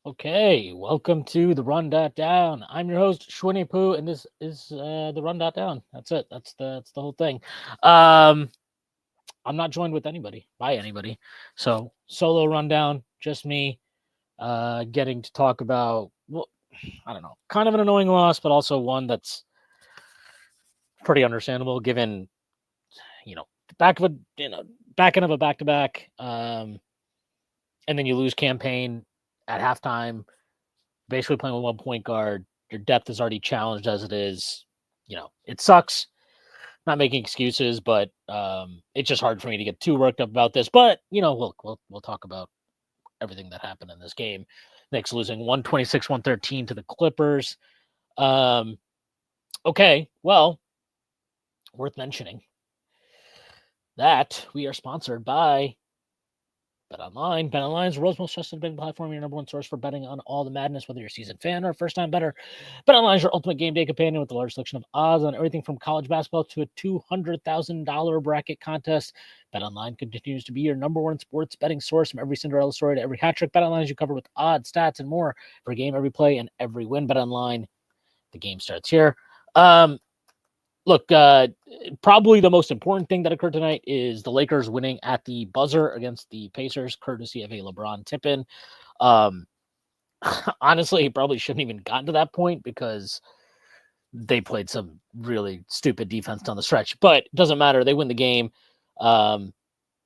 Okay, welcome to the Run.down. I'm your host, Shwinny Poo, and this is the Run.down. That's it. That's the whole thing. I'm not joined with anybody, by anybody. So, solo rundown, just me getting to talk about, well, I don't know, kind of an annoying loss, but also one that's pretty understandable given, the back end of a back-to-back, and then you lose campaign at halftime, basically playing with one point guard. Your depth is already challenged as it is. It sucks. Not making excuses, but it's just hard for me to get too worked up about this. But we'll talk about everything that happened in this game. Knicks losing 126-113 to the Clippers. Okay, well, worth mentioning that we are sponsored by BetOnline. BetOnline is the world's most trusted betting platform, your number one source for betting on all the madness, whether you're a seasoned fan or a first-time bettor. BetOnline is your ultimate game day companion with a large selection of odds on everything from college basketball to a $200,000 bracket contest. BetOnline continues to be your number one sports betting source from every Cinderella story to every hat trick. BetOnline is you covered with odds, stats, and more for a game, every play, and every win. BetOnline, the game starts here. Look, probably the most important thing that occurred tonight is the Lakers winning at the buzzer against the Pacers, courtesy of a LeBron tip-in. Honestly, he probably shouldn't even gotten to that point because they played some really stupid defense down the stretch. But it doesn't matter. They win the game, and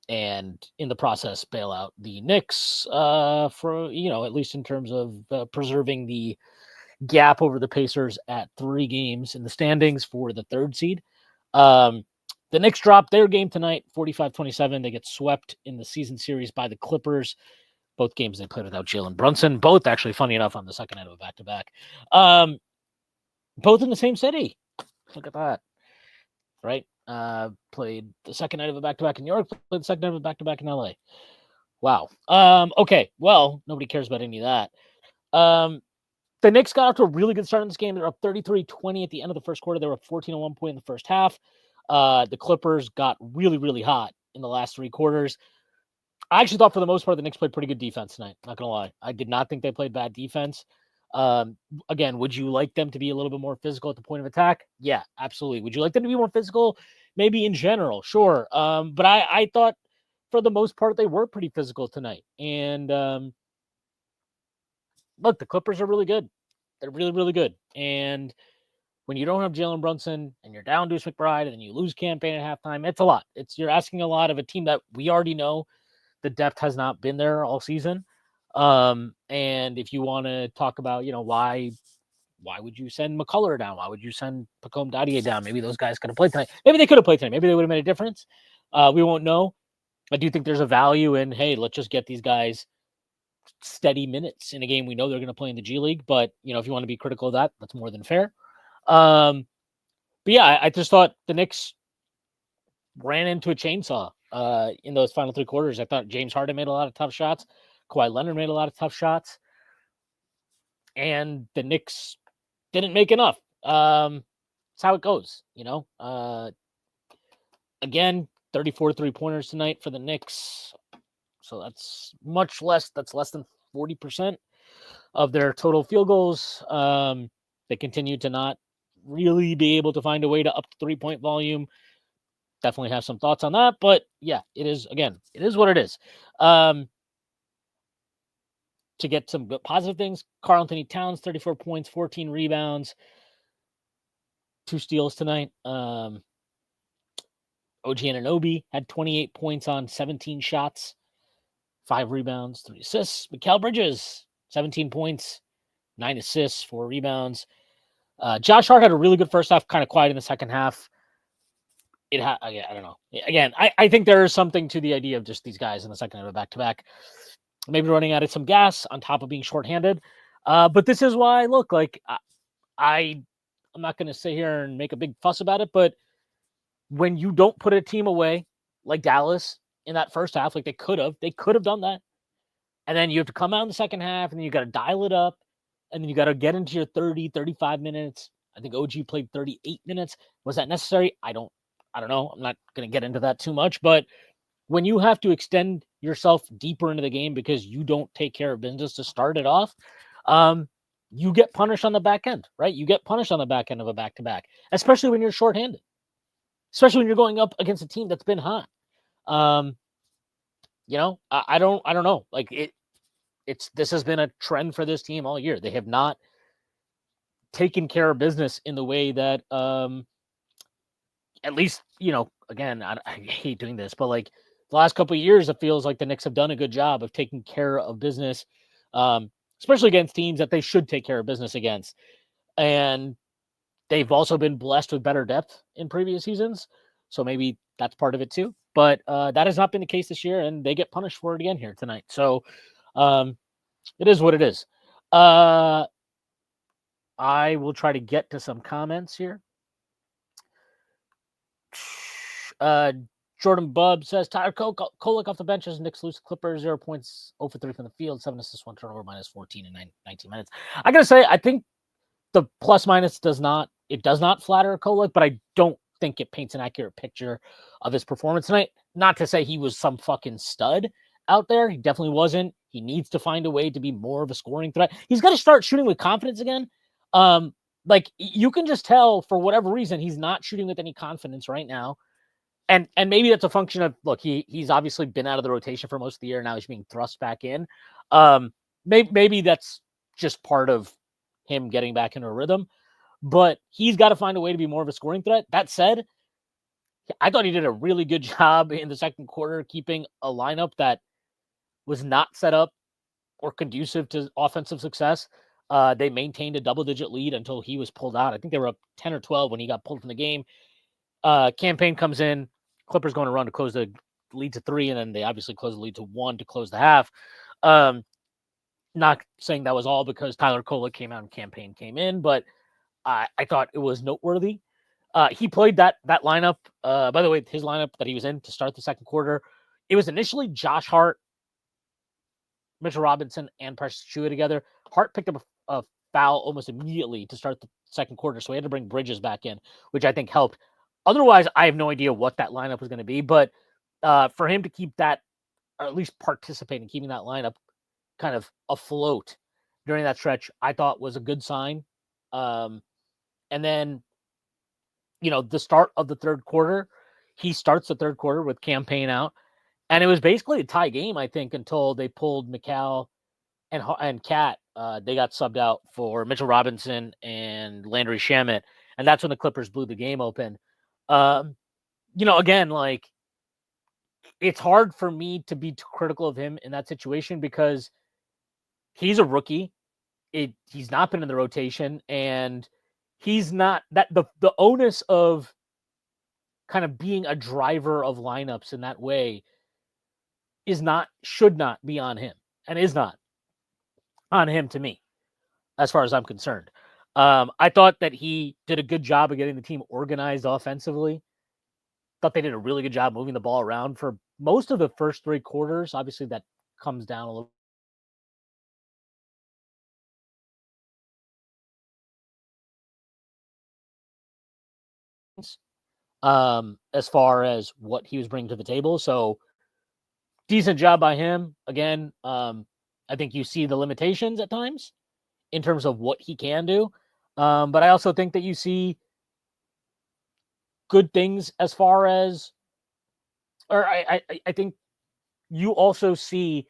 in the process, bail out the Knicks for, at least in terms of preserving the gap over the Pacers at 3 games in the standings for the 3rd seed. The Knicks dropped their game tonight, 45-27. They get swept in the season series by the Clippers. Both games they played without Jalen Brunson. Both, actually, funny enough, on the second night of a back-to-back. Both in the same city. Look at that. Right? Played the second night of a back-to-back in New York, played the second night of a back-to-back in LA. Wow. Okay, well, nobody cares about any of that. The Knicks got off to a really good start in this game. They're up 33-20 at the end of the first quarter. They were up 14 at one point in the first half. The Clippers got really, really hot in the last 3 quarters. I actually thought for the most part the Knicks played pretty good defense tonight. Not going to lie. I did not think they played bad defense. Again, would you like them to be a little bit more physical at the point of attack? Yeah, absolutely. Would you like them to be more physical? Maybe in general, sure. But I thought for the most part they were pretty physical tonight. And look, the Clippers are really good. They're really, really good. And when you don't have Jalen Brunson and you're down Deuce McBride and then you lose campaign at halftime, it's a lot. You're asking a lot of a team that we already know the depth has not been there all season. And if you want to talk about, why would you send McCullough down? Why would you send Pacome Dadier down? Maybe those guys could have played tonight. Maybe they could have played tonight. Maybe they would have made a difference. We won't know. I do think there's a value in, hey, let's just get these guys steady minutes in a game we know they're going to play in the G League. But, if you want to be critical of that, that's more than fair. But yeah, I just thought the Knicks ran into a chainsaw in those final 3 quarters. I thought James Harden made a lot of tough shots. Kawhi Leonard made a lot of tough shots. And the Knicks didn't make enough. That's how it goes, Again, 34 3-pointers tonight for the Knicks. So that's much less. That's less than 40% of their total field goals. They continue to not really be able to find a way to up the 3-point volume. Definitely have some thoughts on that. But yeah, it is what it is. To get some positive things, Karl-Anthony Towns, 34 points, 14 rebounds, 2 steals tonight. OG Anunoby had 28 points on 17 shots, 5 rebounds, 3 assists. Mikal Bridges, 17 points, 9 assists, 4 rebounds. Josh Hart had a really good first half, kind of quiet in the second half. I don't know. Again, I think there is something to the idea of just these guys in the second half of back-to-back. Maybe running out of some gas on top of being shorthanded. But this is why, look, like, I'm not going to sit here and make a big fuss about it, but when you don't put a team away like Dallas in that first half, like they could have done that. And then you have to come out in the second half, and then you got to dial it up, and then you got to get into your 30, 35 minutes. I think OG played 38 minutes. Was that necessary? I don't know. I'm not going to get into that too much, but when you have to extend yourself deeper into the game because you don't take care of business to start it off, you get punished on the back end, right? You get punished on the back end of a back-to-back, especially when you're shorthanded, especially when you're going up against a team that's been hot. I don't know. Like this has been a trend for this team all year. They have not taken care of business in the way that, at least, again, I hate doing this, but like the last couple of years, it feels like the Knicks have done a good job of taking care of business, especially against teams that they should take care of business against. And they've also been blessed with better depth in previous seasons. So maybe that's part of it too. But that has not been the case this year, and they get punished for it again here tonight. So it is what it is. I will try to get to some comments here. Jordan Bubb says, Tyler Kolek off the bench as Knicks lose Clippers, 0 points, 0 for 3 from the field, 7 assists, 1 turnover, minus 14 in 19 minutes. I got to say, I think the plus minus does not flatter Kolek, but I don't think it paints an accurate picture of his performance tonight. Not to say he was some fucking stud out there. He definitely wasn't. He needs to find a way to be more of a scoring threat. He's got to start shooting with confidence again. Like you can just tell for whatever reason, he's not shooting with any confidence right now. And maybe that's a function of, look, he's obviously been out of the rotation for most of the year. Now he's being thrust back in. Maybe that's just part of him getting back into a rhythm, but he's got to find a way to be more of a scoring threat. That said, I thought he did a really good job in the second quarter, keeping a lineup that was not set up or conducive to offensive success. They maintained a double-digit lead until he was pulled out. I think they were up 10 or 12 when he got pulled from the game. Campaign comes in, Clippers going to run to close the lead to 3, and then they obviously close the lead to 1 to close the half. Not saying that was all because Tyler Kolek came out and Campaign came in, but I thought it was noteworthy. He played that lineup. By the way, his lineup that he was in to start the second quarter, it was initially Josh Hart, Mitchell Robinson, and Precious Achiuwa together. Hart picked up a foul almost immediately to start the second quarter, so he had to bring Bridges back in, which I think helped. Otherwise, I have no idea what that lineup was going to be, but for him to keep that, or at least participate in keeping that lineup kind of afloat during that stretch, I thought was a good sign. And then, the start of the third quarter, he starts the third quarter with Campaign out, and it was basically a tie game, I think, until they pulled McCall and Cat. They got subbed out for Mitchell Robinson and Landry Shamet, and that's when the Clippers blew the game open. Again, like, it's hard for me to be too critical of him in that situation because he's a rookie. He's not been in the rotation, and he's not that the onus of kind of being a driver of lineups in that way should not be on him, and is not on him to me, as far as I'm concerned. I thought that he did a good job of getting the team organized offensively. Thought they did a really good job moving the ball around for most of the first 3 quarters. Obviously, that comes down a little. As far as what he was bringing to the table. So decent job by him. Again, I think you see the limitations at times in terms of what he can do. But I also think that you see good things as far as, or I think you also see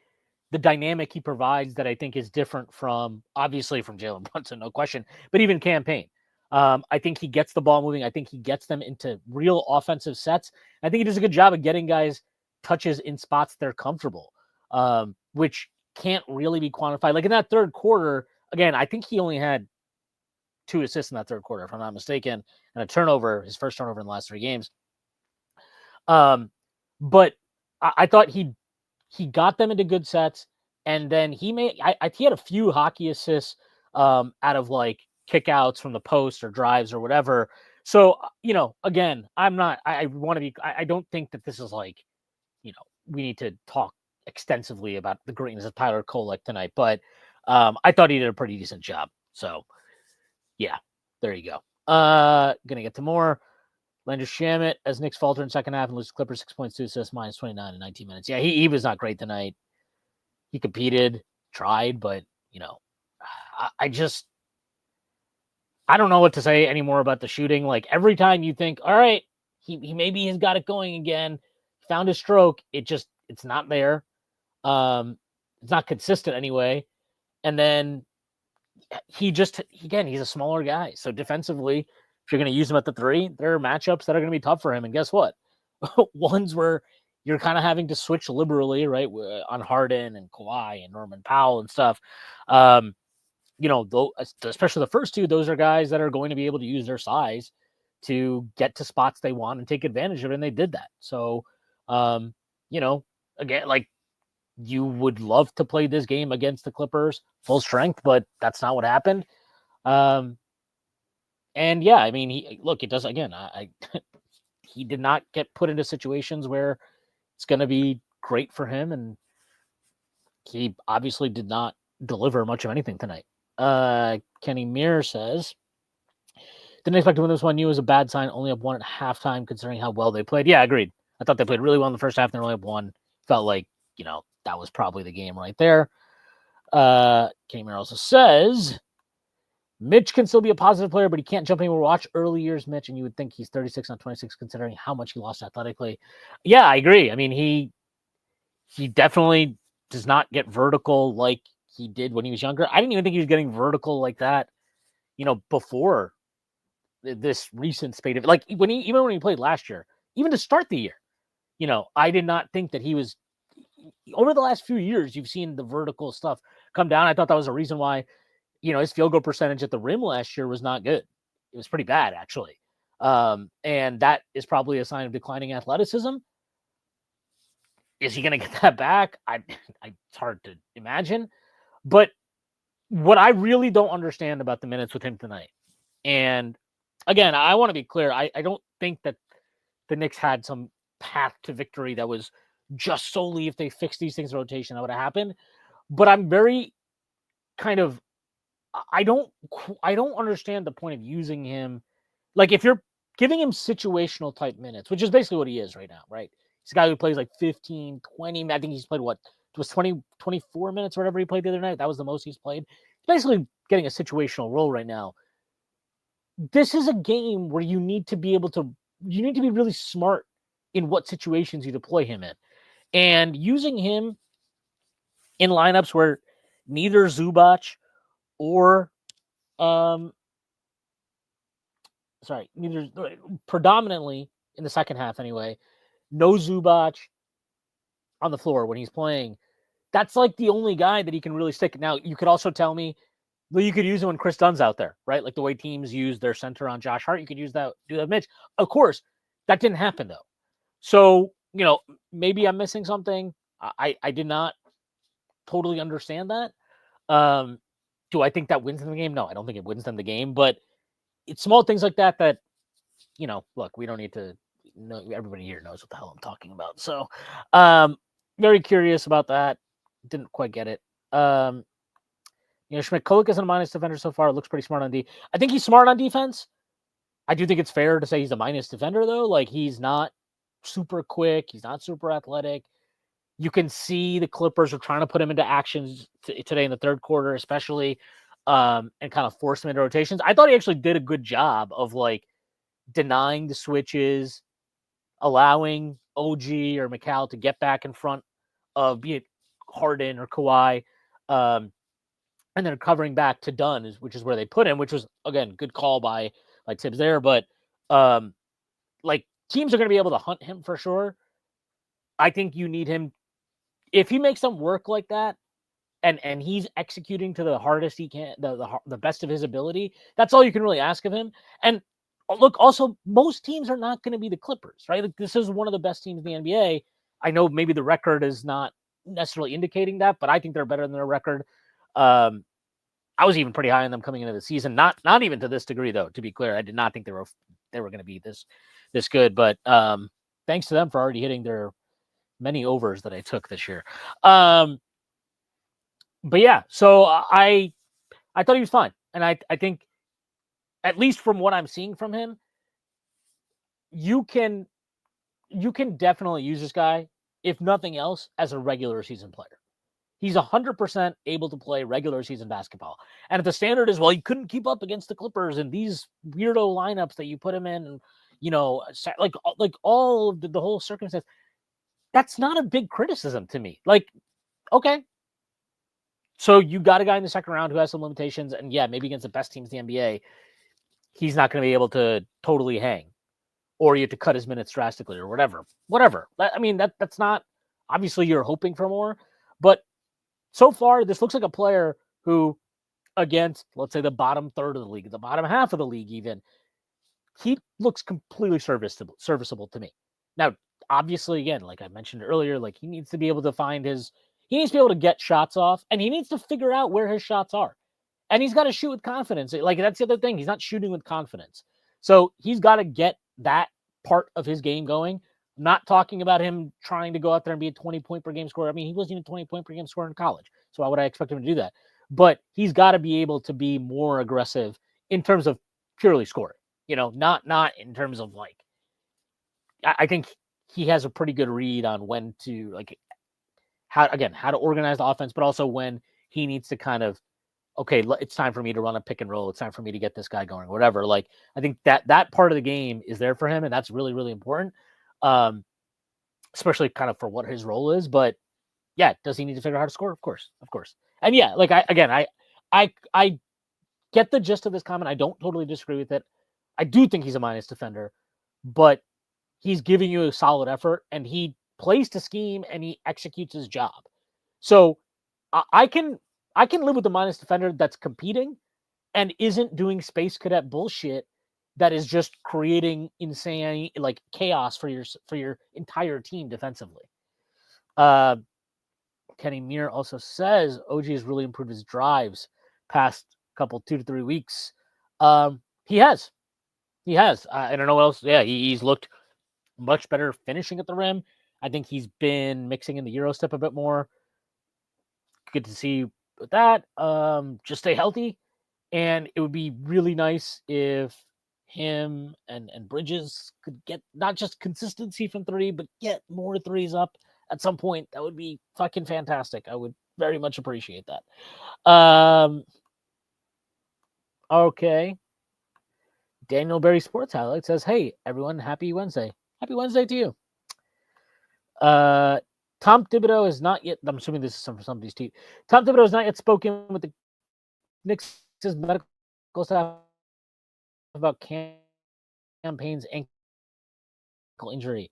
the dynamic he provides that I think is different from, obviously, from Jalen Brunson, no question, but even Campaign. I think he gets the ball moving. I think he gets them into real offensive sets. I think he does a good job of getting guys touches in spots they're comfortable, which can't really be quantified. Like in that third quarter, again, I think he only had 2 assists in that third quarter, if I'm not mistaken, and a turnover, his first turnover in the last 3 games. But I thought he got them into good sets, and then he had a few hockey assists out of like kickouts from the post or drives or whatever. So, again, I don't think that this is like, we need to talk extensively about the greatness of Tyler Kolek tonight, but I thought he did a pretty decent job. So yeah, there you go. Gonna get to more. Landry Shamet as Knicks falter in second half and lose Clippers 6 points, 2 assists, minus 29 in 19 minutes. Yeah, he was not great tonight. He competed, tried, but, I don't know what to say anymore about the shooting. Like, every time you think, all right, he maybe has got it going again, found his stroke, it's not there. It's not consistent anyway. And then he's a smaller guy. So defensively, if you're going to use him at the 3, there are matchups that are going to be tough for him. And guess what? Ones where you're kind of having to switch liberally, right? On Harden and Kawhi and Norman Powell and stuff. Especially the first 2, those are guys that are going to be able to use their size to get to spots they want and take advantage of it. And they did that. So, again, like, you would love to play this game against the Clippers full strength, but that's not what happened. And yeah, I mean, it does again. He did not get put into situations where it's going to be great for him, and he obviously did not deliver much of anything tonight. Kenny Meir says, didn't expect to win this one. Knew it was a bad sign. Only up 1 at halftime, considering how well they played. Yeah, agreed. I thought they played really well in the first half. And they're only up 1. Felt like, that was probably the game right there. Kenny Meir also says, Mitch can still be a positive player, but he can't jump anywhere. Watch early years Mitch, and you would think he's 36 on 26, considering how much he lost athletically. Yeah, I agree. I mean, he definitely does not get vertical like he did when he was younger. I didn't even think he was getting vertical like that, before this recent spate of, like, when he played last year, even to start the year, I did not think that he was. Over the last few years, you've seen the vertical stuff come down. I thought that was a reason why, his field goal percentage at the rim last year was not good. It was pretty bad, actually. And that is probably a sign of declining athleticism. Is he going to get that back? It's hard to imagine. But what I really don't understand about the minutes with him tonight, and again, I want to be clear, I don't think that the Knicks had some path to victory that was just solely if they fixed these things in rotation that would have happened. But I'm very kind of, I don't understand the point of using him. Like, if you're giving him situational type minutes, which is basically what he is right now, right? He's a guy who plays like 15, 20. I think he's played what? It was 20, 24 minutes or whatever he played the other night. That was the most he's played. He's basically getting a situational role right now. This is a game where you need to be really smart in what situations you deploy him in. And using him in lineups where neither Zubac or predominantly in the second half anyway, no Zubac on the floor when he's playing. That's like the only guy that he can really stick. Now, you could also tell me, well, you could use him when Chris Dunn's out there, right? Like the way teams use their center on Josh Hart, you could do that Mitch. Of course, that didn't happen though. So, maybe I'm missing something. I did not totally understand that. Do I think that wins them the game? No, I don't think it wins them the game, but it's small things like that, look, we don't need to know. Everybody here knows what the hell I'm talking about. So, very curious about that. Didn't quite get it. Schmidt, Kolek isn't a minus defender so far. It looks pretty smart on D. I think he's smart on defense. I do think it's fair to say he's a minus defender, though. Like, he's not super quick. He's not super athletic. You can see the Clippers are trying to put him into actions today in the third quarter, especially, and kind of force him into rotations. I thought he actually did a good job of, like, denying the switches, allowing OG or McCall to get back in front of, be it Harden or Kawhi, and then covering back to Dunn, which is where they put him, which was, again, good call by Tibbs there. But, like, teams are going to be able to hunt him for sure. I think you need him. If he makes them work like that, and he's executing to the hardest he can, the best of his ability, that's all you can really ask of him. And look, also, most teams are not going to be the Clippers, right? Like, this is one of the best teams in the NBA. I know maybe the record is not necessarily indicating that, but I think they're better than their record. I was even pretty high on them coming into the season. Not even to this degree, though. To be clear, I did not think they were going to be this good. But thanks to them for already hitting their many overs that I took this year. But yeah, so I thought he was fine. And I think, at least from what I'm seeing from him, you can definitely use this guy, if nothing else, as a regular season player. He's 100% able to play regular season basketball. And if the standard is, well, he couldn't keep up against the Clippers and these weirdo lineups that you put him in, and, like all of the whole circumstance, that's not a big criticism to me. Like, okay, so you got a guy in the second round who has some limitations, and yeah, maybe against the best teams in the NBA, he's not going to be able to totally hang, or you have to cut his minutes drastically, or whatever. I mean, that's not, obviously you're hoping for more, but so far this looks like a player who, against, let's say, the bottom third of the league, the bottom half of the league even, he looks completely serviceable to me. Now, obviously, again, like I mentioned earlier, like he needs to be able to he needs to be able to get shots off, and he needs to figure out where his shots are. And he's got to shoot with confidence. Like, that's the other thing. He's not shooting with confidence. So he's got to get that part of his game going. I'm not talking about him trying to go out there and be a 20-point per game scorer. I mean, he wasn't even a 20-point per game scorer in college. So why would I expect him to do that? But he's got to be able to be more aggressive in terms of purely scoring. Not in terms of, like, I think he has a pretty good read on when to, like, how to organize the offense, but also when he needs to kind of, okay, it's time for me to run a pick and roll. It's time for me to get this guy going, whatever. Like, I think that part of the game is there for him, and that's really, really important, especially kind of for what his role is. But yeah, does he need to figure out how to score? Of course. And yeah, like I get the gist of this comment. I don't totally disagree with it. I do think he's a minus defender, but he's giving you a solid effort, and he plays to scheme, and he executes his job. So I can live with the minus defender that's competing and isn't doing space cadet bullshit that is just creating insane, like, chaos for your entire team defensively. Kenny Muir also says OG has really improved his drives past couple 2 to 3 weeks. He has. I don't know what else. Yeah, he's looked much better finishing at the rim. I think he's been mixing in the Euro step a bit more. Good to see with that. Just stay healthy. And it would be really nice if him and Bridges could get not just consistency from three, but get more threes up at some point. That would be fucking fantastic. I would very much appreciate that. Okay. Daniel Berry Sports Highlight says, "Hey, everyone, happy Wednesday. Happy Wednesday to you." Tom Thibodeau is not yet, I'm assuming this is for somebody's tweet. Tom Thibodeau has not yet spoken with the Knicks' medical staff about campaign's ankle injury.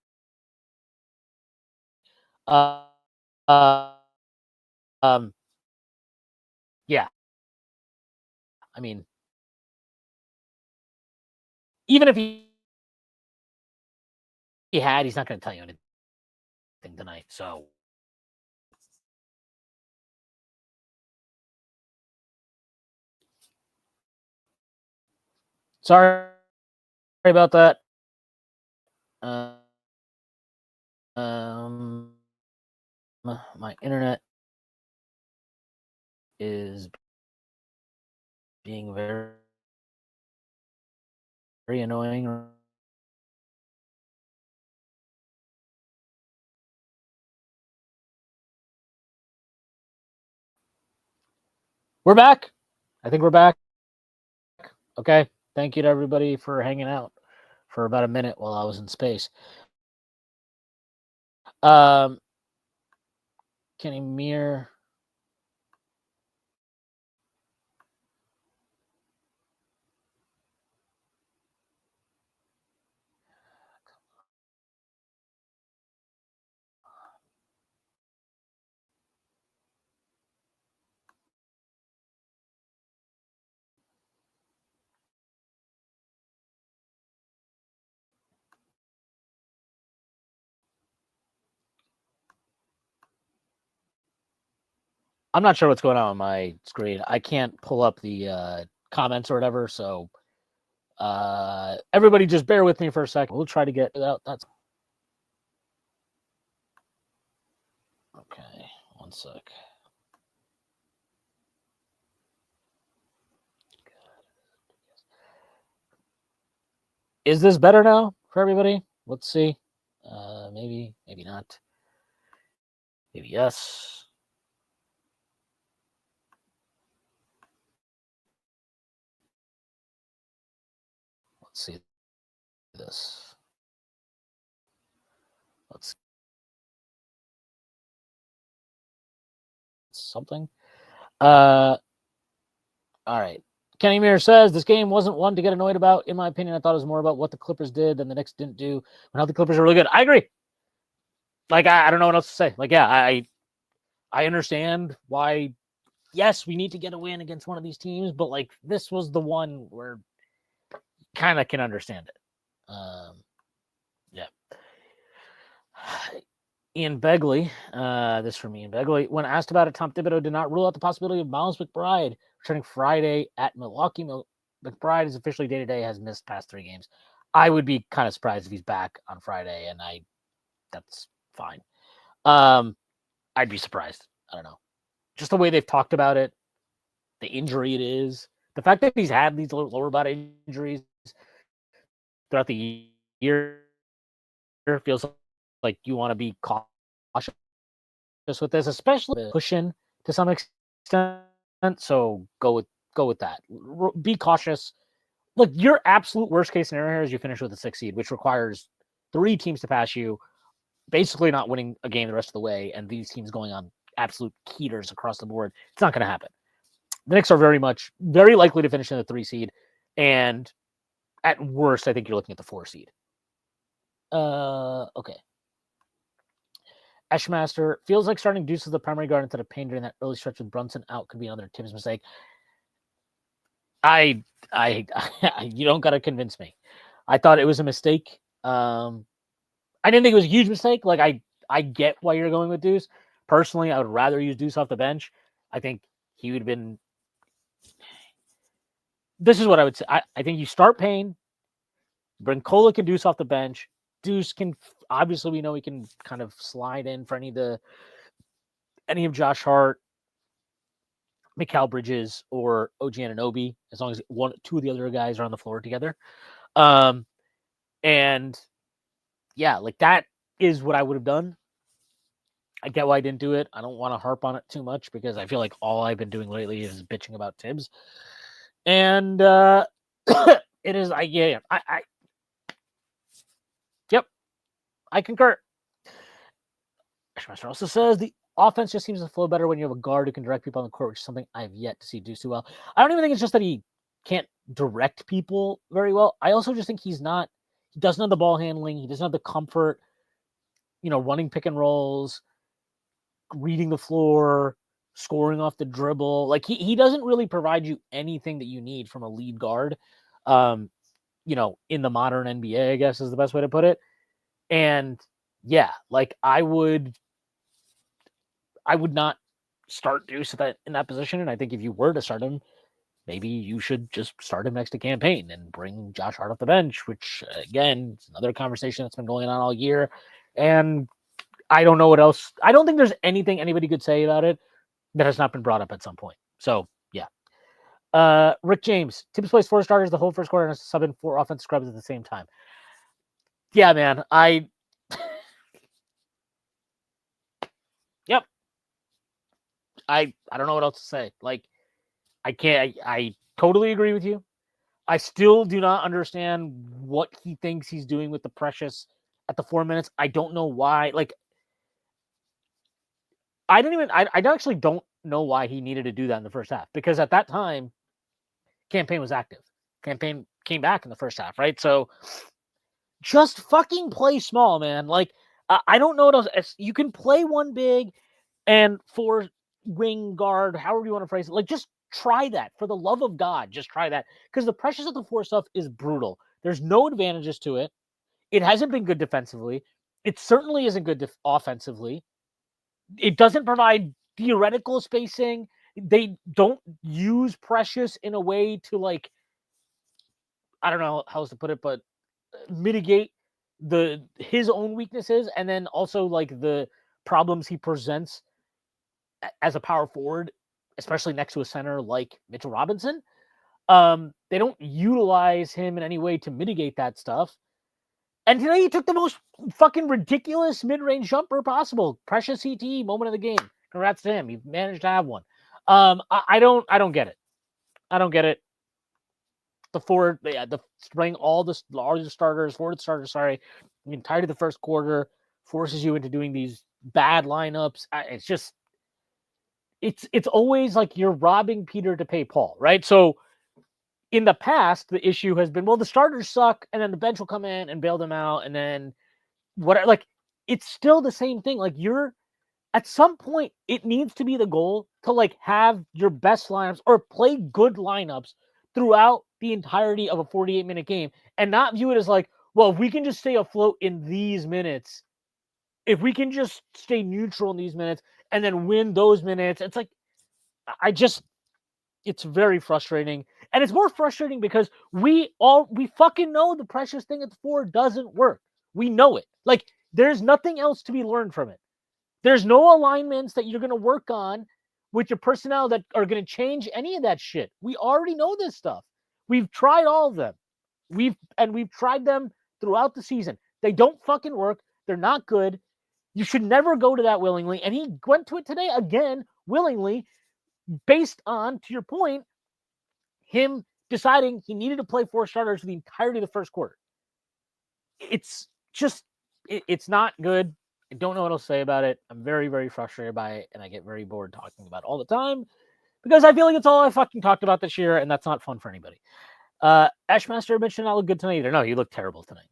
Yeah. I mean, even if he had, he's not going to tell you anything tonight. So sorry about that. My internet is being very, very annoying. We're back. I think we're back. Okay. Thank you to everybody for hanging out for about a minute while I was in space. Kenny Muir. I'm not sure what's going on my screen. I can't pull up the comments or whatever. So everybody just bear with me for a second. We'll try to get it out. That's okay. One sec. Is this better now? for everybody? Let's see. Maybe not. Maybe yes. Let's see this. Let's something. All right. Kenny Mears says this game wasn't one to get annoyed about. In my opinion, I thought it was more about what the Clippers did than the Knicks didn't do. But now the Clippers are really good. I agree. Like I don't know what else to say. Like yeah, I understand why. Yes, we need to get a win against one of these teams, but like this was the one where kind of can understand it. Yeah. Ian Begley, this from Ian Begley. When asked about it, Tom Thibodeau did not rule out the possibility of Miles McBride returning Friday at Milwaukee. McBride is officially day-to-day, has missed past 3 games. I would be kind of surprised if he's back on Friday, and that's fine. I'd be surprised. I don't know. Just the way they've talked about it, the injury it is, the fact that he's had these lower body injuries throughout the year feels like you want to be cautious with this, especially pushing to some extent. So go with that. Be cautious. Look, your absolute worst case scenario here is you finish with a 6 seed, which requires 3 teams to pass you, basically not winning a game the rest of the way, and these teams going on absolute heaters across the board. It's not going to happen. The Knicks are very likely to finish in the 3 seed, and at worst, I think you're looking at the 4 seed. Okay. Eshmaster feels like starting Deuce as the primary guard instead of Payne during that early stretch with Brunson out could be another Tibbs mistake. I you don't got to convince me. I thought it was a mistake. I didn't think it was a huge mistake. Like I get why you're going with Deuce. Personally, I would rather use Deuce off the bench. I think he would have been. This is what I would say. I think you start Payne, bring Kolek and Deuce off the bench. Deuce can obviously we know he can kind of slide in for any of Josh Hart, Mikal Bridges, or OG Anunoby, as long as 2 of the other guys are on the floor together. And yeah, like that is what I would have done. I get why I didn't do it. I don't want to harp on it too much because I feel like all I've been doing lately is bitching about Tibbs. And it is yep, I concur. Ashmaster also says the offense just seems to flow better when you have a guard who can direct people on the court, which is something I've yet to see do so well. I don't even think it's just that he can't direct people very well. I also just think he doesn't have the ball handling. He doesn't have the comfort, running pick and rolls, reading the floor, scoring off the dribble. Like he doesn't really provide you anything that you need from a lead guard. In the modern NBA, I guess is the best way to put it. And yeah, like I would not start Deuce in that position. And I think if you were to start him, maybe you should just start him next to Campaign and bring Josh Hart off the bench, which again, is another conversation that's been going on all year. And I don't know what else. I don't think there's anything anybody could say about it that has not been brought up at some point. So yeah. Rick James, Tibbs plays 4 starters the whole first quarter and has sub in 4 offensive scrubs at the same time. Yeah, man. Yep. I don't know what else to say. Like, I totally agree with you. I still do not understand what he thinks he's doing with the Precious at the 4 minutes. I don't know why. Like, I actually don't know why he needed to do that in the first half, because at that time, Campaign was active. Campaign came back in the first half, right? So just fucking play small, man. Like, I don't know what else. You can play 1 big and 4 wing guard, however you want to phrase it. Like, just try that. For the love of God, just try that. Because the Precious at the 4 stuff is brutal. There's no advantages to it. It hasn't been good defensively. It certainly isn't good offensively. It doesn't provide theoretical spacing. They don't use Precious in a way to, like, I don't know how else to put it, but mitigate his own weaknesses, and then also like the problems he presents as a power forward, especially next to a center like Mitchell Robinson. They don't utilize him in any way to mitigate that stuff. And today he took the most fucking ridiculous mid-range jumper possible. Precious CTE moment of the game. Congrats to him. He managed to have one. I don't get it. I don't get it. The bring all the starters, forward starters, sorry, the entirety of the first quarter forces you into doing these bad lineups. It's just, it's always like you're robbing Peter to pay Paul, right? So in the past, the issue has been, well, the starters suck, and then the bench will come in and bail them out, and then whatever. Like, it's still the same thing. Like, you're at some point, it needs to be the goal to like have your best lineups or play good lineups throughout the entirety of a 48-minute game, and not view it as like, well, if we can just stay afloat in these minutes, if we can just stay neutral in these minutes and then win those minutes, it's like, it's very frustrating. And it's more frustrating because we fucking know the Precious thing at the 4 doesn't work. We know it. Like, there's nothing else to be learned from it. There's no alignments that you're going to work on with your personnel that are going to change any of that shit. We already know this stuff. We've tried all of them. We've tried them throughout the season. They don't fucking work. They're not good. You should never go to that willingly. And he went to it today again willingly, based on, to your point, him deciding he needed to play 4 starters for the entirety of the first quarter. It's just, it's not good. I don't know what else to say about it. I'm very, very frustrated by it, and I get very bored talking about it all the time because I feel like it's all I fucking talked about this year, and that's not fun for anybody. Ashmaster mentioned not look good tonight either. No, you look terrible tonight.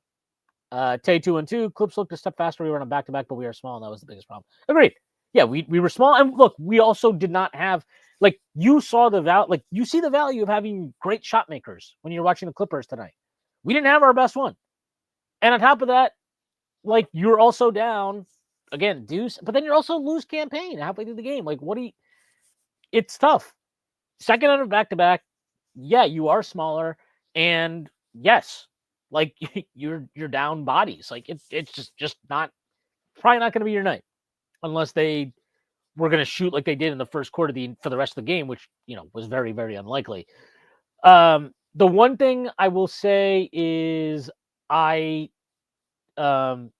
Tay 2-2. Clips looked a step faster. We were on a back-to-back, but we are small, and that was the biggest problem. Agreed. Yeah, we were small, and look, we also did not have, like, you saw the value, like, you see the value of having great shot makers when you're watching the Clippers tonight. We didn't have our best one. And on top of that, like, you're also down, again, deuce, but then you're also lose campaign halfway through the game. Like, it's tough. Second out of back-to-back, yeah, you are smaller, and yes, like, you're down bodies. Like, it's just not, probably not going to be your night unless they were going to shoot like they did in the first quarter for the rest of the game, which, was very, very unlikely. The one thing I will say is my real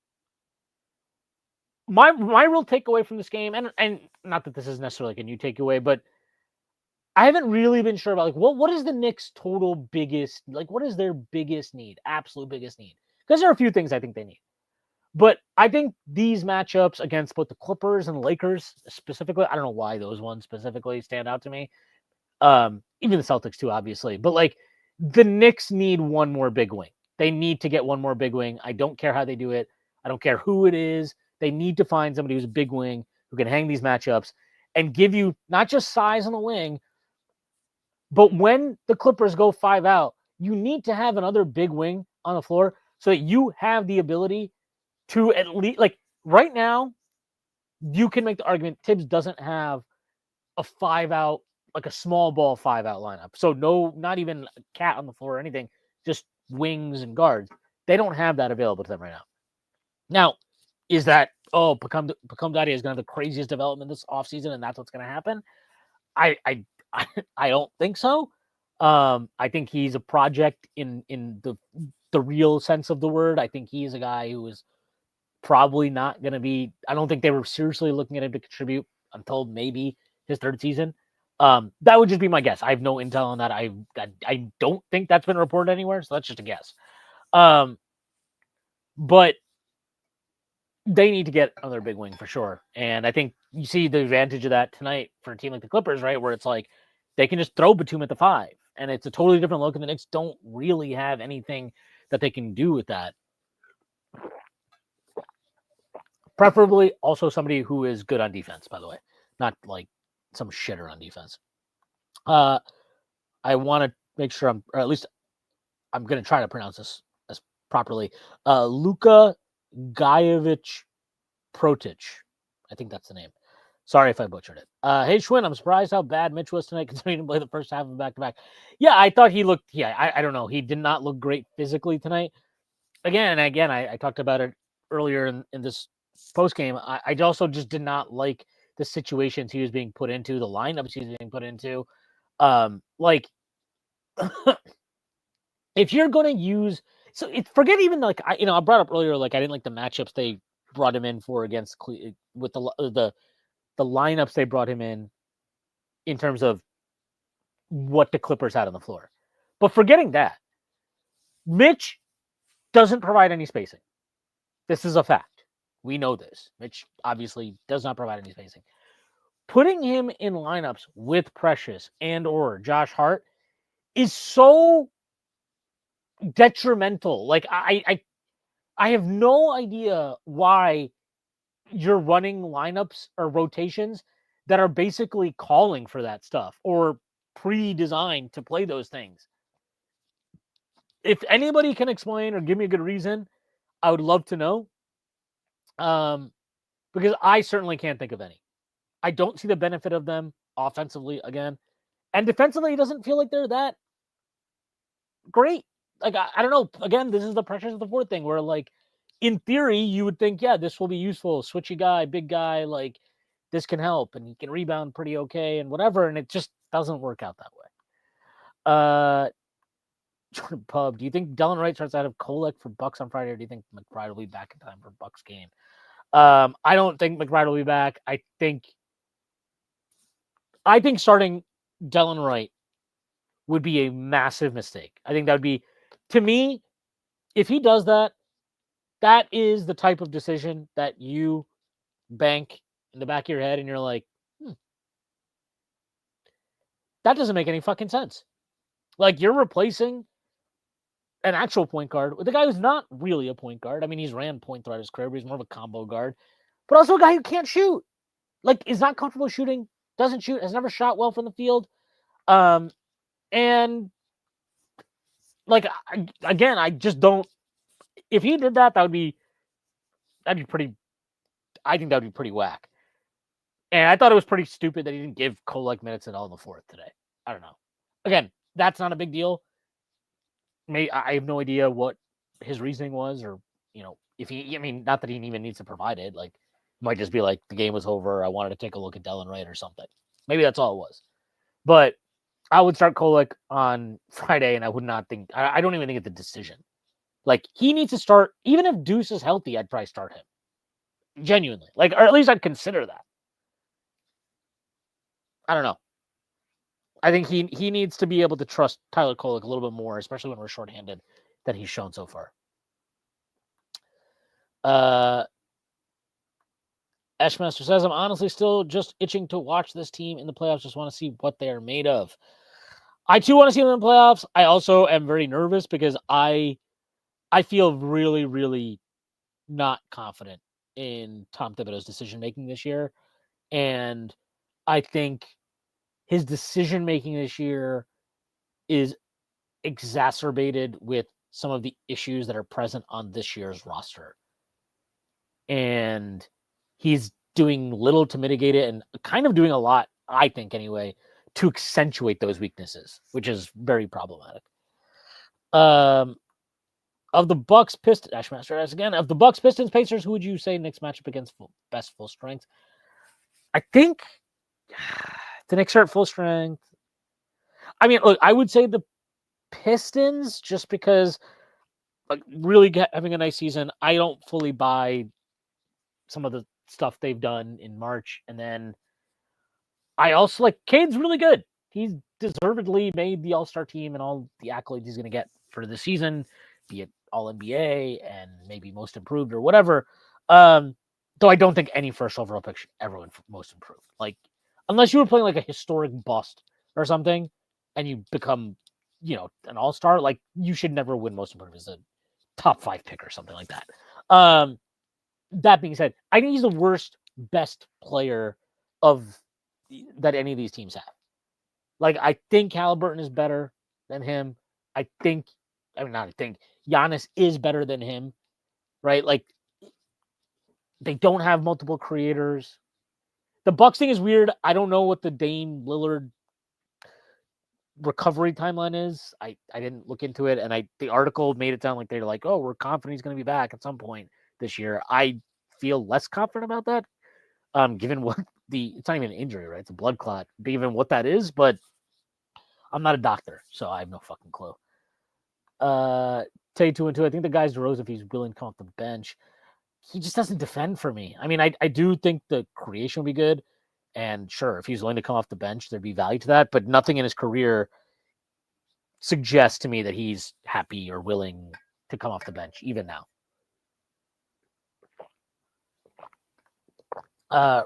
takeaway from this game, and not that this is necessarily like a new takeaway, but I haven't really been sure about, like, what is the Knicks' total biggest, like, what is their biggest need, absolute biggest need? Because there are a few things I think they need. But I think these matchups against both the Clippers and Lakers specifically, I don't know why those ones specifically stand out to me. Even the Celtics too, obviously. But, like, the Knicks need one more big wing. They need to get one more big wing. I don't care how they do it. I don't care who it is. They need to find somebody who's a big wing who can hang these matchups and give you not just size on the wing, but when the Clippers go 5 out, you need to have another big wing on the floor so that you have the ability to at least, like, right now, you can make the argument Tibbs doesn't have a 5 out, like a small ball 5 out lineup. So no, not even a cat on the floor or anything, just wings and guards. They don't have that available to them right now. Now, is that, Pacum Daddy is going to have the craziest development this offseason and that's what's going to happen? I don't think so. I think he's a project in the real sense of the word. I think he is a guy who is probably not going to be, I don't think they were seriously looking at him to contribute until maybe his 3rd season. That would just be my guess. I have no intel on that. I don't think that's been reported anywhere, so that's just a guess. But they need to get another big wing for sure. And I think you see the advantage of that tonight for a team like the Clippers, right? Where it's like they can just throw Batum at the 5. And it's a totally different look. And the Knicks don't really have anything that they can do with that. Preferably also somebody who is good on defense, by the way. Not like some shitter on defense. I want to make sure or at least I'm going to try to pronounce this as properly. Luka Gajevich Protic. I think that's the name. Sorry if I butchered it. Hey, Schwinn, I'm surprised how bad Mitch was tonight considering he play the first half of back-to-back. Yeah, I thought he looked, I don't know. He did not look great physically tonight. Again, I talked about it earlier in this postgame. I also just did not like the situations he was being put into, the lineups he was being put into. Like, if you're going to use, So forget even like I brought up earlier, like I didn't like the matchups they brought him in for against with the lineups they brought him in terms of what the Clippers had on the floor. But forgetting that, Mitch doesn't provide any spacing. This is a fact. We know this. Mitch obviously does not provide any spacing. Putting him in lineups with Precious and or Josh Hart is so detrimental. Like I have no idea why you're running lineups or rotations that are basically calling for that stuff or pre-designed to play those things. If anybody can explain or give me a good reason, I would love to know. Because I certainly can't think of any. I don't see the benefit of them offensively again. And defensively, it doesn't feel like they're that great. Like, I don't know. Again, this is the pressures of the fourth thing where, like, in theory, you would think, yeah, this will be useful. Switchy guy, big guy, like, this can help and he can rebound pretty okay and whatever. And it just doesn't work out that way. Jordan Pub, do you think Delon Wright starts out of Kolek for Bucks on Friday, or do you think McBride will be back in time for Bucks game? I don't think McBride will be back. I think starting Delon Wright would be a massive mistake. I think that would be, to me, if he does that, that is the type of decision that you bank in the back of your head and you're like, that doesn't make any fucking sense. Like, you're replacing an actual point guard with a guy who's not really a point guard. I mean, he's ran point throughout his career, but he's more of a combo guard, but also a guy who can't shoot. Like, is not comfortable shooting, doesn't shoot, has never shot well from the field. And like, again, I just don't, if he did that, that'd be pretty, I think that'd be pretty whack. And I thought it was pretty stupid that he didn't give Kolek minutes at all in the fourth today. I don't know. Again, that's not a big deal. I have no idea what his reasoning was, or, if he, I mean, not that he even needs to provide it. Like, it might just be like, the game was over, I wanted to take a look at Delon Wright or something. Maybe that's all it was. But I would start Kolek on Friday, and I would not think, I don't even think it's a decision. Like, he needs to start, even if Deuce is healthy, I'd probably start him. Genuinely. Like, or at least I'd consider that. I don't know. I think he needs to be able to trust Tyler Kolek a little bit more, especially when we're shorthanded, than he's shown so far. Ashmaster says, I'm honestly still just itching to watch this team in the playoffs. Just want to see what they are made of. I too want to see them in the playoffs. I also am very nervous because I feel really, really not confident in Tom Thibodeau's decision-making this year. And I think his decision-making this year is exacerbated with some of the issues that are present on this year's roster. And he's doing little to mitigate it and kind of doing a lot, I think anyway, to accentuate those weaknesses, which is very problematic. Of the Bucks Pistons, Ashmaster asks again, of the Bucks Pistons Pacers, who would you say Knicks matchup against best full strength? I think the Knicks are at full strength. I mean, look, I would say the Pistons, just because, like, really having a nice season. I don't fully buy some of the stuff they've done in March. And then I also like Cade's really good. He's deservedly made the All-Star team and all the accolades he's going to get for the season, be it All-NBA and maybe Most Improved or whatever. Though I don't think any first overall pick should ever win Most Improved. Like, unless you were playing like a historic bust or something and you become, an all-star, like, you should never win Most Improved as a top 5 pick or something like that. That being said, I think he's the worst best player that any of these teams have. Like, I think Halliburton is better than him. Giannis is better than him, right? Like, they don't have multiple creators. The Bucks thing is weird. I don't know what the Dame Lillard recovery timeline is. I didn't look into it, and the article made it sound like they're like, oh, we're confident he's going to be back at some point this year. I feel less confident about that, given what it's not even an injury, right? It's a blood clot, given what that is, but I'm not a doctor, so I have no fucking clue. tell you 2-2. I think the guy's DeRozan, if he's willing to come off the bench, he just doesn't defend for me. I mean, I do think the creation would be good. And sure, if he's willing to come off the bench, there'd be value to that. But nothing in his career suggests to me that he's happy or willing to come off the bench, even now.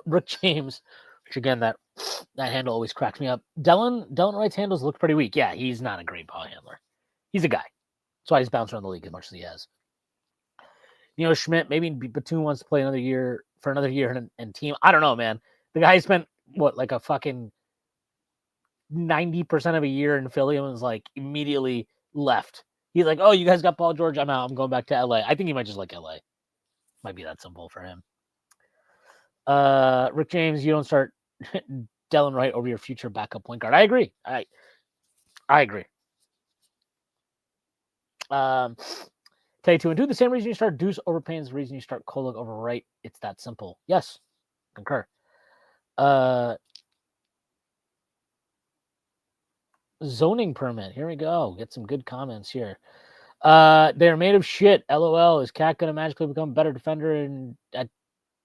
Rick James, which again, that handle always cracks me up. Delon Wright's handles look pretty weak. Yeah, he's not a great ball handler. He's a guy. That's why he's bounced around the league as much as he has. Schmidt, maybe Batum wants to play another year and team. I don't know, man. The guy spent like a fucking 90% of a year in Philly and was like immediately left. He's like, oh, you guys got Paul George. I'm out. I'm going back to LA. I think he might just like LA. Might be that simple for him. Rick James, you don't start Delon Wright over your future backup point guard. I agree. I agree. Tell you 2-2. The same reason you start Deuce over Payne is the reason you start Kolek over Wright. It's that simple. Yes. Concur. Zoning permit. Here we go. Get some good comments here. They're made of shit. LOL. Is Cat going to magically become a better defender and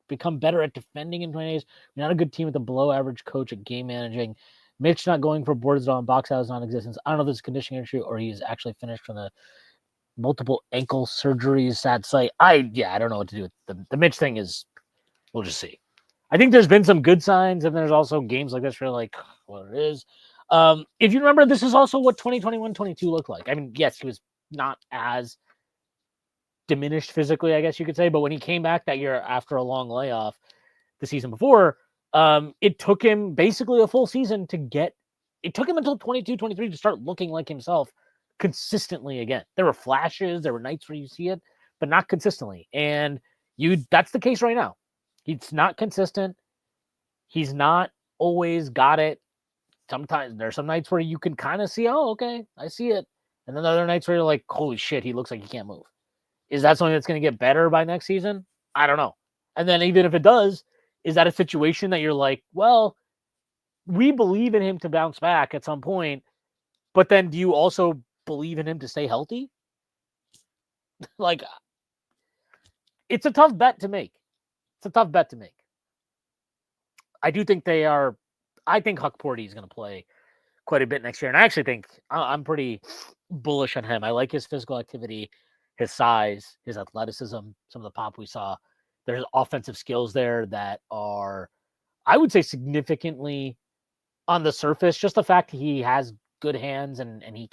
become better at defending in 20 days? We're not a good team with a below average coach at game managing. Mitch not going for boards on box out is non-existence. I don't know if this is conditioning issue or he's actually finished from the multiple ankle surgeries. Sad sight. I don't know what to do with the Mitch thing. We'll just see. I think there's been some good signs, and there's also games like this where like, well, it is. If you remember, this is also what 2021-22 looked like. I mean, yes, he was not as diminished physically, I guess you could say, but when he came back that year after a long layoff the season before, it took him basically a full season it took him until 22-23 to start looking like himself consistently again. There were flashes, there were nights where you see it, but not consistently. And that's the case right now. He's not consistent. He's not always got it. Sometimes there's some nights where you can kind of see, oh, okay, I see it. And then other nights where you're like, holy shit, he looks like he can't move. Is that something that's going to get better by next season? I don't know. And then even if it does, is that a situation that you're like, well, we believe in him to bounce back at some point, but then do you also believe in him to stay healthy? Like, it's a tough bet to make. I do think I think Huck Porty is going to play quite a bit next year. And I actually think I'm pretty bullish on him. I like his physical activity, his size, his athleticism, some of the pop we saw. There's offensive skills there that are, I would say, significantly on the surface. Just the fact he has good hands and he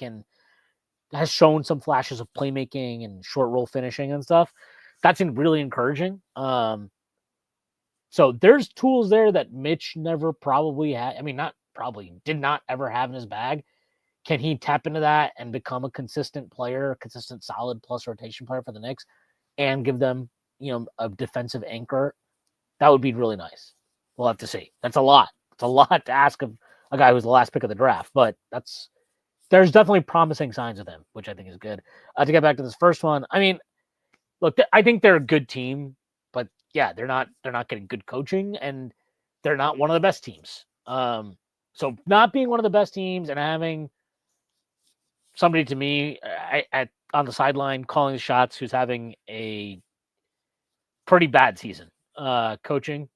has shown some flashes of playmaking and short roll finishing and stuff. That's really encouraging. So there's tools there that Mitch never probably had. I mean, not probably, did not ever have in his bag. Can he tap into that and become a consistent player, a consistent solid plus rotation player for the Knicks and give them, a defensive anchor? That would be really nice. We'll have to see. That's a lot. It's a lot to ask of a guy who's the last pick of the draft, but there's definitely promising signs with him, which I think is good. To get back to this first one, I mean, look, I think they're a good team, but yeah, they're not getting good coaching, and they're not one of the best teams. So not being one of the best teams and having somebody to me on the sideline calling the shots who's having a pretty bad season, coaching,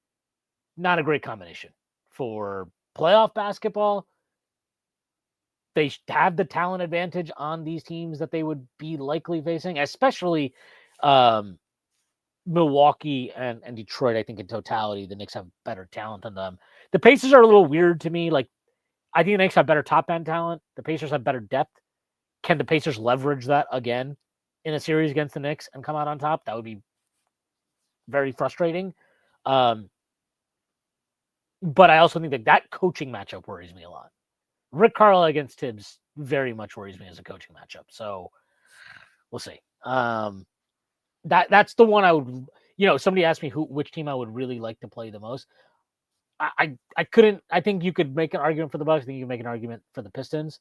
not a great combination for playoff basketball. They have the talent advantage on these teams that they would be likely facing, especially Milwaukee and Detroit. I think in totality, the Knicks have better talent than them. The Pacers are a little weird to me. Like, I think the Knicks have better top-end talent. The Pacers have better depth. Can the Pacers leverage that again in a series against the Knicks and come out on top? That would be very frustrating. But I also think that coaching matchup worries me a lot. Rick Carlisle against Tibbs very much worries me as a coaching matchup. So we'll see. That's the one I would, somebody asked me which team I would really like to play the most. I couldn't. I think you could make an argument for the Bucks. I think you can make an argument for the Pistons.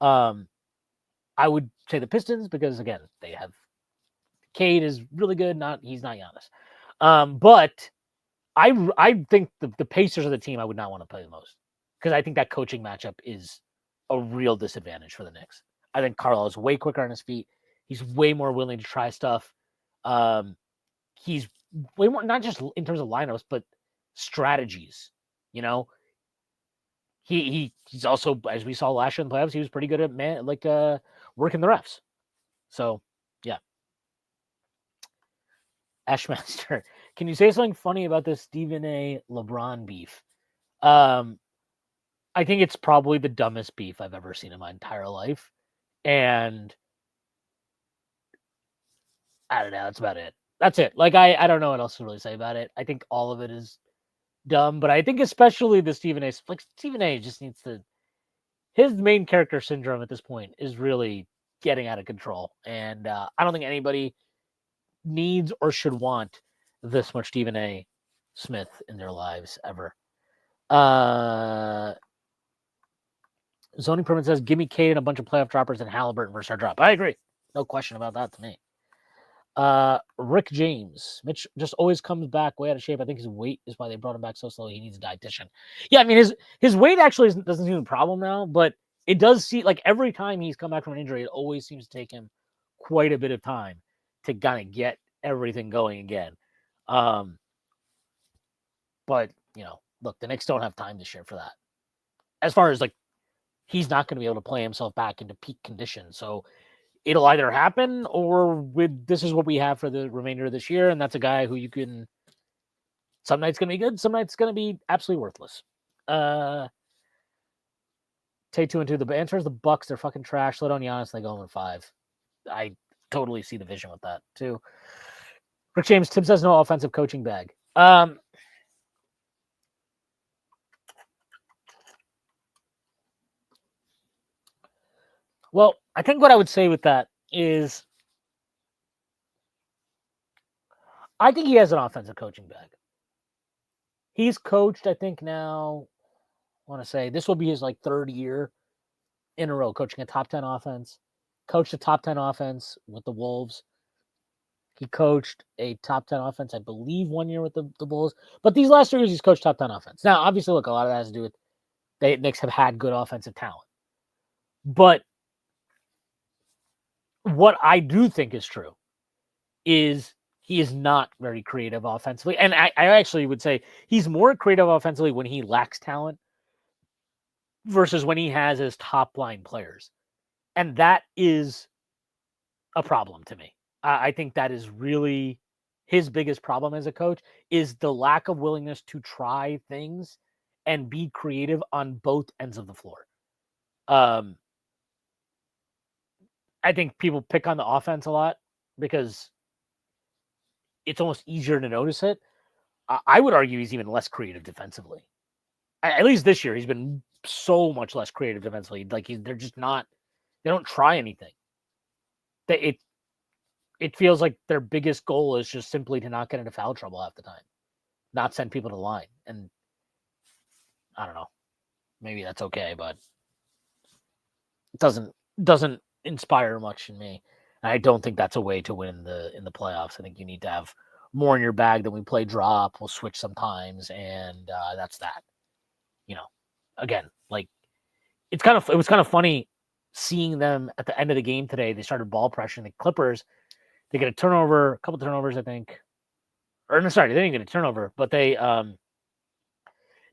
I would say the Pistons because, again, they have Cade is really good. He's not Giannis. But I think the Pacers are the team I would not want to play the most because I think that coaching matchup is a real disadvantage for the Knicks. I think Carlisle is way quicker on his feet. He's way more willing to try stuff. He's way more, not just in terms of lineups, but strategies. You know, he's also, as we saw last year in the playoffs, he was pretty good at working the refs. So yeah. Ashmaster, can you say something funny about this Stephen A. LeBron beef? I think it's probably the dumbest beef I've ever seen in my entire life. And I don't know. That's about it. That's it. Like, I don't know what else to really say about it. I think all of it is dumb, but I think especially the Stephen A. Like, Stephen A. just needs to. His main character syndrome at this point is really getting out of control. And I don't think anybody needs or should want this much Stephen A. Smith in their lives ever. Zoning Permit says, give me Cade and a bunch of playoff droppers and Halliburton versus our drop. I agree. No question about that to me. Rick James. Mitch just always comes back way out of shape. I think his weight is why they brought him back so slowly. He needs a dietitian. Yeah, I mean, his weight actually doesn't seem a problem now, but it does seem like every time he's come back from an injury, it always seems to take him quite a bit of time to kind of get everything going again. But, look, the Knicks don't have time this year for that. As far as, he's not going to be able to play himself back into peak condition. So it'll either happen or this is what we have for the remainder of this year. And that's a guy who you can, some nights going to be good. Some nights going to be absolutely worthless. Take 2 and 2. The answer is the Bucks. They're fucking trash. Let on Giannis. They go 5. I totally see the vision with that too. Rick James, Tibbs has no offensive coaching bag. Well, I think what I would say with that is I think he has an offensive coaching bag. He's coached, I think now, I want to say this will be his 3rd year in a row coaching a top 10 offense. Coached a top 10 offense with the Wolves. He coached a top 10 offense, I believe, 1 year with the Bulls. But these last 3 years, he's coached top 10 offense. Now, obviously, look, a lot of that has to do with the Knicks have had good offensive talent. But what I do think is true is he is not very creative offensively. And I actually would say he's more creative offensively when he lacks talent versus when he has his top line players. And that is a problem to me. I think that is really his biggest problem as a coach is the lack of willingness to try things and be creative on both ends of the floor. I think people pick on the offense a lot because it's almost easier to notice it. I would argue he's even less creative defensively. At least this year, he's been so much less creative defensively. They're just not. They don't try anything. It feels like their biggest goal is just simply to not get into foul trouble half the time, not send people to the line. And I don't know, maybe that's okay, but it doesn't inspire much in me. And I don't think that's a way to win in the playoffs. I think you need to have more in your bag than we play drop. We'll switch sometimes, and that's that. Again, it was kind of funny seeing them at the end of the game today. They started ball pressuring the Clippers. They get a couple turnovers, I think. Or no, sorry, they didn't get a turnover, but they kind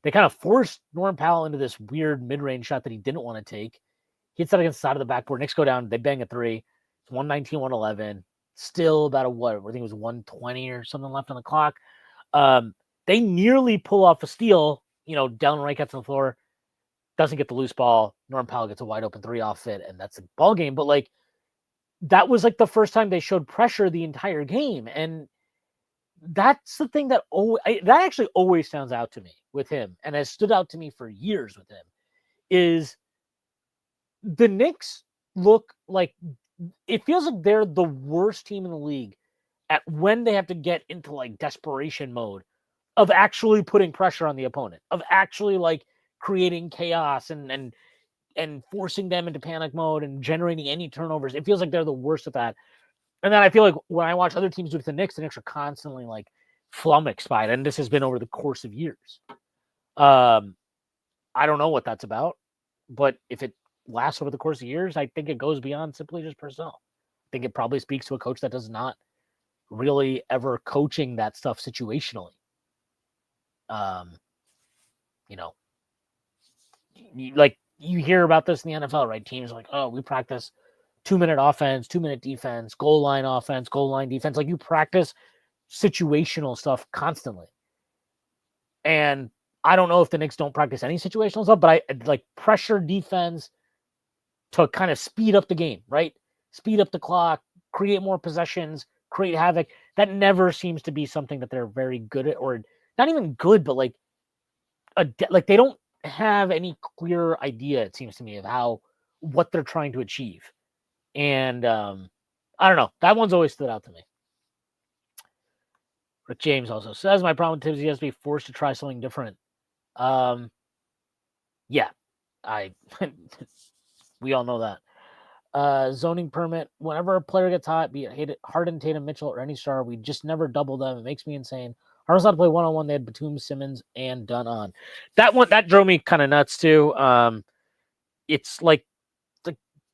of forced Norm Powell into this weird mid-range shot that he didn't want to take. He hits that against the side of the backboard. Knicks go down. They bang a 3. It's 119, 111. Still about I think it was 120 or something left on the clock. They nearly pull off a steal. Delon Wright gets on the floor, doesn't get the loose ball. Norm Powell gets a wide open 3 off it, and that's a ball game. But that was the first time they showed pressure the entire game, and that's the thing that actually always stands out to me with him, and has stood out to me for years with him, is the Knicks look like it feels like they're the worst team in the league at when they have to get into desperation mode of actually putting pressure on the opponent, of actually creating chaos and forcing them into panic mode and generating any turnovers. It feels like they're the worst at that. And then I feel like when I watch other teams do it to the Knicks are constantly flummoxed by it. And this has been over the course of years. I don't know what that's about, but if it lasts over the course of years, I think it goes beyond simply just personnel. think it probably speaks to a coach that does not really ever coaching that stuff situationally. You know, like you hear about this in the NFL, right? Teams are like, oh, we practice 2-minute offense, 2-minute defense, goal line offense, goal line defense. Like you practice situational stuff constantly. And I don't know if the Knicks don't practice any situational stuff, but I like pressure defense to kind of speed up the game, right? Speed up the clock, create more possessions, create havoc. That never seems to be something that they're very good at, or not even good, but like they don't have any clear idea, it seems to me, of what they're trying to achieve. And I don't know. That one's always stood out to me. Rick James also says, my problem with Tibbs, he has to be forced to try something different. Yeah, we all know that. Zoning permit, whenever a player gets hot, be it Harden, Tatum, Mitchell, or any star, we just never double them. It makes me insane. Harden's not to play one-on-one. They had Batum, Simmons, and Dunn on. That drove me kind of nuts too. It's like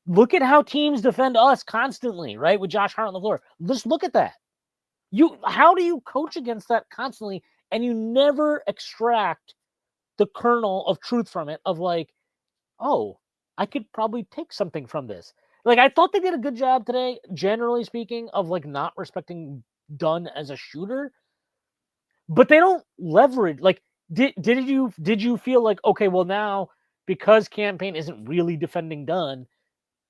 look at how teams defend us constantly, right? With Josh Hart on the floor. Just look at that. How do you coach against that constantly, and you never extract the kernel of truth from it of like, oh, I could probably take something from this. Like, I thought they did a good job today, generally speaking, of like not respecting Dunn as a shooter, but they don't leverage. Like, did you feel like, okay, well now because Cam Payne isn't really defending Dunn,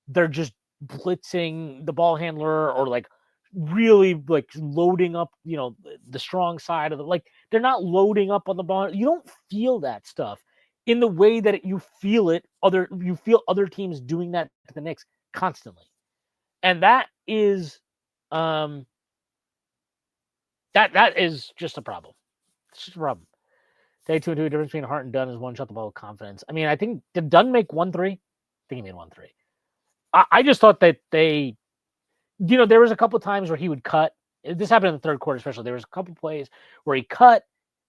they're just blitzing the ball handler or like really like loading up, the strong side of like they're not loading up on the ball. You don't feel that stuff in the way that you feel it. You feel other teams doing that to the Knicks constantly, and that is that is just a problem. It's just a problem. Day 2 and 2, the difference between Hart and Dunn is one shot the ball with confidence. I mean, I think did Dunn make 1-3? I think he made 1-3. I just thought that they, there was a couple of times where he would cut. This happened in the third quarter, especially. There was a couple of plays where he cut,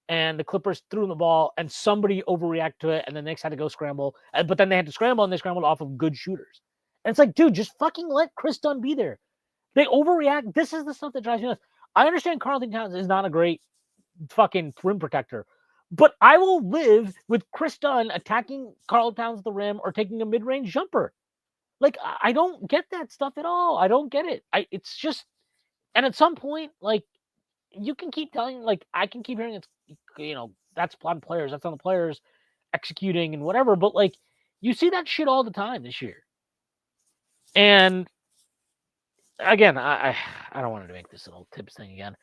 and the Clippers threw him the ball, and somebody overreacted to it, and the Knicks had to go scramble. But then they had to scramble, and they scrambled off of good shooters. And it's like, dude, just fucking let Chris Dunn be there. They overreact. This is the stuff that drives me nuts. I understand Karl-Anthony Towns is not a great fucking rim protector, but I will live with Chris Dunn attacking Karl Towns at the rim or taking a mid-range jumper. Like, I don't get that stuff at all. I don't get it. It's just, and at some point, like, you can keep telling, like, I can keep hearing it's, that's on players. That's on the players executing and whatever. But, like, you see that shit all the time this year. And, again, I don't want to make this little tips thing again.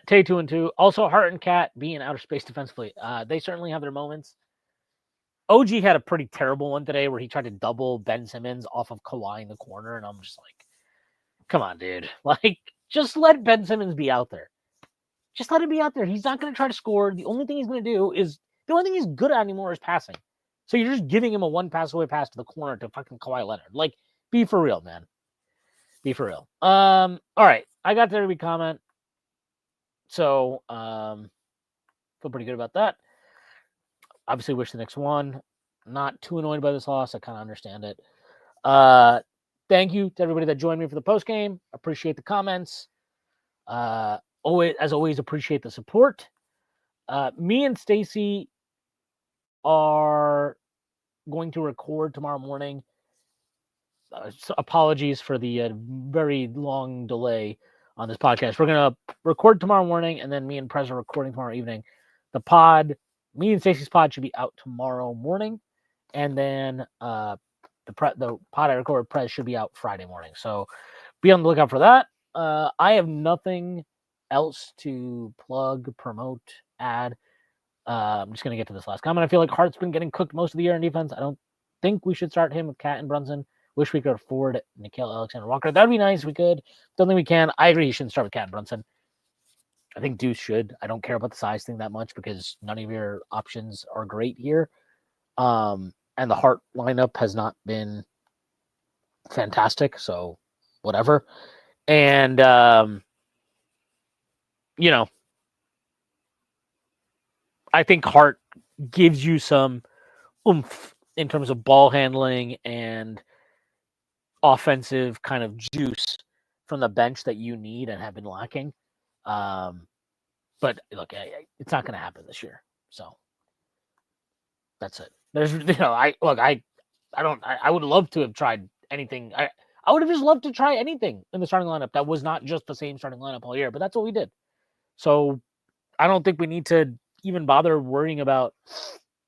Tay 2 and 2. Also, Hart and Cat being outer space defensively. They certainly have their moments. OG had a pretty terrible one today where he tried to double Ben Simmons off of Kawhi in the corner, and I'm just like, come on, dude. Like, just let Ben Simmons be out there. Just let him be out there. He's not going to try to score. The only thing he's going to do is, the only thing he's good at anymore is passing. So you're just giving him a one pass away pass to the corner to fucking Kawhi Leonard. Like, be for real, man. Be for real. All right. I got to every comment. So, feel pretty good about that. Obviously, wish the Knicks won. Not too annoyed by this loss. I kind of understand it. Thank you to everybody that joined me for the postgame. Appreciate the comments. As always, appreciate the support. Me and Stacy are going to record tomorrow morning. So apologies for the very long delay on this podcast. We're going to record tomorrow morning, and then me and Prez are recording tomorrow evening. The pod, me and Stacey's pod, should be out tomorrow morning, and then the pod I recorded Prez should be out Friday morning. So be on the lookout for that. I have nothing else to plug, promote, add. I'm just going to get to this last comment. I feel like Hart's been getting cooked most of the year in defense. I don't think we should start him with Cat and Brunson. Wish we could afford Nickeil Alexander-Walker. That would be nice if we could. Don't think we can. I agree you shouldn't start with Cat and Brunson. I think Deuce should. I don't care about the size thing that much because none of your options are great here. And the Hart lineup has not been fantastic, so whatever. And, I think Hart gives you some oomph in terms of ball handling and offensive kind of juice from the bench that you need and have been lacking. But look, it's not going to happen this year. So that's it. There's, I would love to have tried anything. I would have just loved to try anything in the starting lineup that was not just the same starting lineup all year, but that's what we did. So I don't think we need to even bother worrying about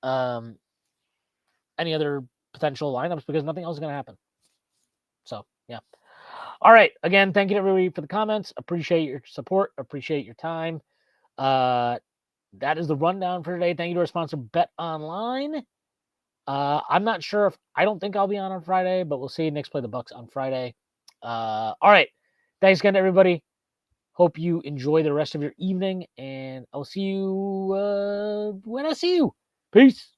any other potential lineups because nothing else is going to happen. So, yeah. All right. Again, thank you to everybody for the comments. Appreciate your support. Appreciate your time. That is the rundown for today. Thank you to our sponsor, Bet Online. I'm not sure I don't think I'll be on Friday, but we'll see. Knicks play the Bucks on Friday. All right. Thanks again to everybody. Hope you enjoy the rest of your evening, and I'll see you when I see you. Peace.